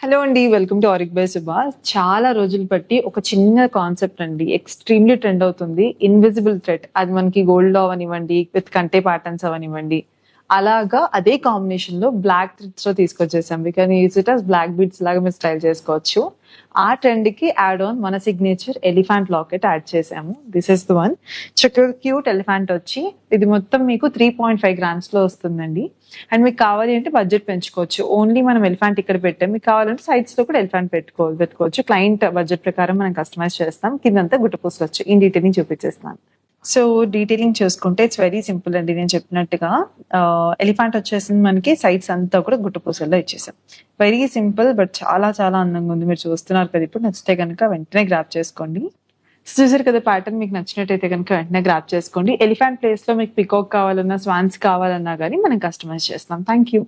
Hello అండి, welcome to auric by Subha. చాలా రోజులు బట్టి ఒక చిన్న కాన్సెప్ట్ అండి ఎక్స్ట్రీమ్లీ ట్రెండ్ అవుతుంది, ఇన్విజిబుల్ థ్రెడ్. అది మనకి గోల్డ్ అవనివ్వండి, విత్ కంటే ప్యాటర్న్స్ అవనివ్వండి, అలాగా అదే కాంబినేషన్ లో బ్లాక్ థ్రెడ్స్ లో తీసుకొచ్చేసాం. We can use it as black beads లాగా మీరు స్టైల్ చేసుకోవచ్చు. ఆ ట్రెండ్ కి యాడ్ ఆన్ మన సిగ్నేచర్ ఎలిఫెంట్ లాకెట్ యాడ్ చేసాము. This is the one. చక్కగా క్యూట్ ఎలిఫెంట్ వచ్చి ఇది మొత్తం మీకు 3.5 grams లో వస్తుందండి. అండ్ మీకు కావాలి అంటే బడ్జెట్ పెంచుకోవచ్చు. ఓన్లీ మనం ఎలిఫెంట్ ఇక్కడ పెట్టాం, మీకు కావాలంటే సైడ్స్ లో కూడా ఎలిఫెంట్ పెట్టుకోవచ్చు. క్లయింట్ బడ్జెట్ ప్రకారం మనం కస్టమైజ్ చేస్తాం. కిందంతా గుట్టపూసలు వచ్చి ఇన్ డీటెయిలింగ్ చూపించేస్తాను. సో డీటెయిలింగ్ చూసుకుంటే ఇట్స్ వెరీ సింపుల్ అండి. నేను చెప్పినట్టుగా ఎలిఫెంట్ వచ్చేసింది, మనకి సైడ్స్ అంతా కూడా గుట్టపూసల్లో ఇచ్చేసాం. వెరీ సింపుల్ బట్ చాలా చాలా అందంగా ఉంది. మీరు చూస్తున్నారు కదా, ఇప్పుడు నచ్చితే కనుక వెంటనే గ్రాప్ చేసుకోండి. చూసారు కదా ప్యాటర్న్, మీకు నచ్చినట్టయితే కనుక వెంటనే గ్రాప్ చేసుకోండి. ఎలిఫెంట్ ప్లేస్ లో మీకు పికాక్ కావాలన్నా, స్వాన్స్ కావాలన్నా కానీ మనం కస్టమైజ్ చేస్తాం. Thank you.